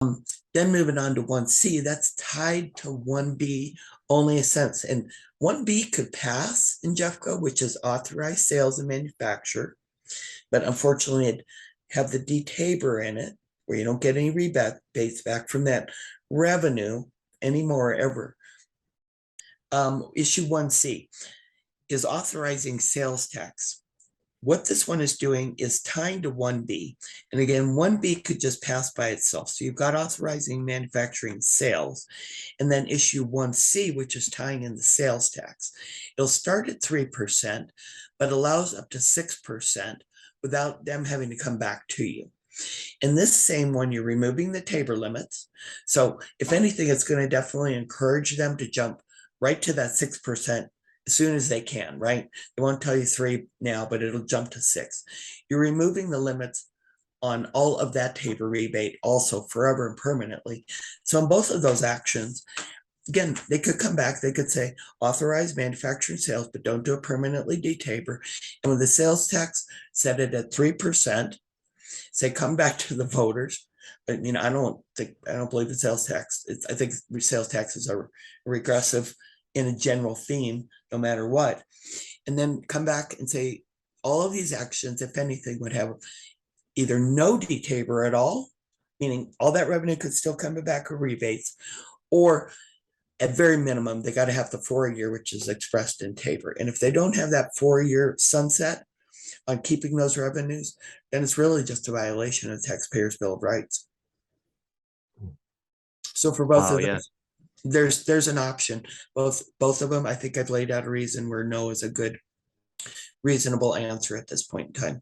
Then moving on to 1C, that's tied to 1B only a sense. And 1B could pass in Jeffco, which is authorized sales and manufacture. But unfortunately, it have the DTABR in it, where you don't get any rebates back from that revenue anymore ever. Issue 1C is authorizing sales tax. What this one is doing is tying to 1B. And again, 1B could just pass by itself. So you've got authorizing manufacturing sales, and then issue 1C, which is tying in the sales tax. It'll start at 3%, but allows up to 6% without them having to come back to you. In this same one, you're removing the TABR limits. So if anything, it's going to definitely encourage them to jump right to that 6% as soon as they can, right? They won't tell you 3 now, but it'll jump to 6. You're removing the limits on all of that TABR rebate also forever and permanently. So in both of those actions, again, they could come back, they could say authorize manufacturing sales, but don't do it permanently DTABR. And with the sales tax, set it at 3%, say come back to the voters. But I don't believe in sales tax. I think sales taxes are regressive in a general theme, no matter what. And then come back and say all of these actions, if anything, would have either no DTABR at all, meaning all that revenue could still come back with rebates, or at very minimum, they got to have the 4-year, which is expressed in TABR. And if they don't have that 4-year sunset on keeping those revenues, then it's really just a violation of the Taxpayers' Bill of Rights. So for both of those, there's an option. Both of them, I think I've laid out a reason where no is a good, reasonable answer at this point in time.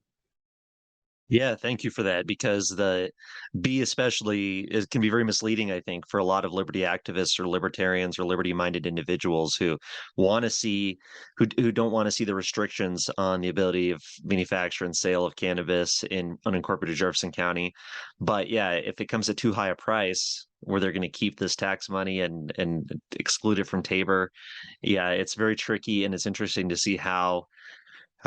Yeah, thank you for that, because the B especially can be very misleading, I think, for a lot of liberty activists or libertarians or liberty-minded individuals who want to see who don't want to see the restrictions on the ability of manufacture and sale of cannabis in unincorporated Jefferson County. But yeah, if it comes at too high a price where they're going to keep this tax money and exclude it from TABR, yeah, it's very tricky, and it's interesting to see how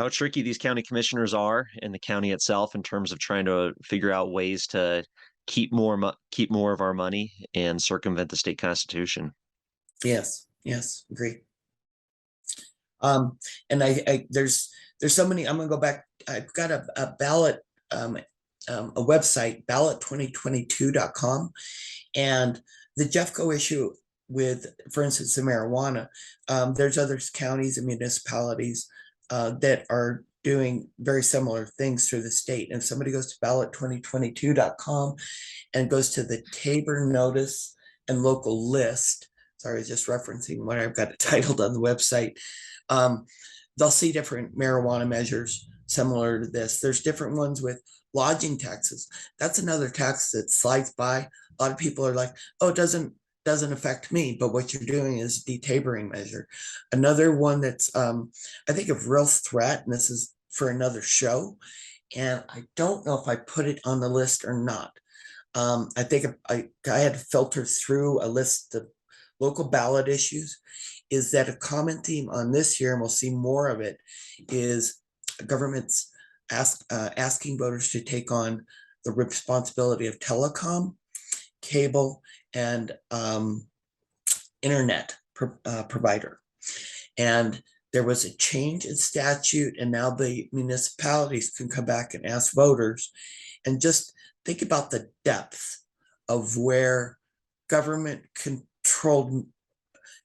tricky these county commissioners are in the county itself in terms of trying to figure out ways to keep more of our money and circumvent the state constitution. Yes, agree. And I there's so many. I'm gonna go back. I've got a ballot, a website, ballot2022.com, and the Jeffco issue with, for instance, the marijuana. There's other counties and municipalities that are doing very similar things through the state. And if somebody goes to ballot2022.com and goes to the TABR notice and local list, sorry, I was just referencing what I've got it titled on the website, they'll see different marijuana measures similar to this. There's different ones with lodging taxes. That's another tax that slides by. A lot of people are like, oh, it doesn't affect me, but what you're doing is detabering measure. Another one that's I think of real threat, and this is for another show, and I don't know if I put it on the list or not. I think I had to filter through a list of local ballot issues. Is that a common theme on this year, and we'll see more of it, is governments asking voters to take on the responsibility of telecom, cable, and internet provider. And there was a change in statute, and now the municipalities can come back and ask voters. And just think about the depth of where government controlled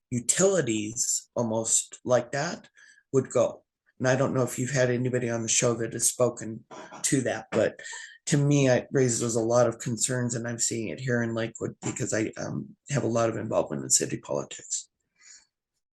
utilities, almost like that, would go. And I don't know if you've had anybody on the show that has spoken to that, but to me, it raises a lot of concerns, and I'm seeing it here in Lakewood because I have a lot of involvement in city politics.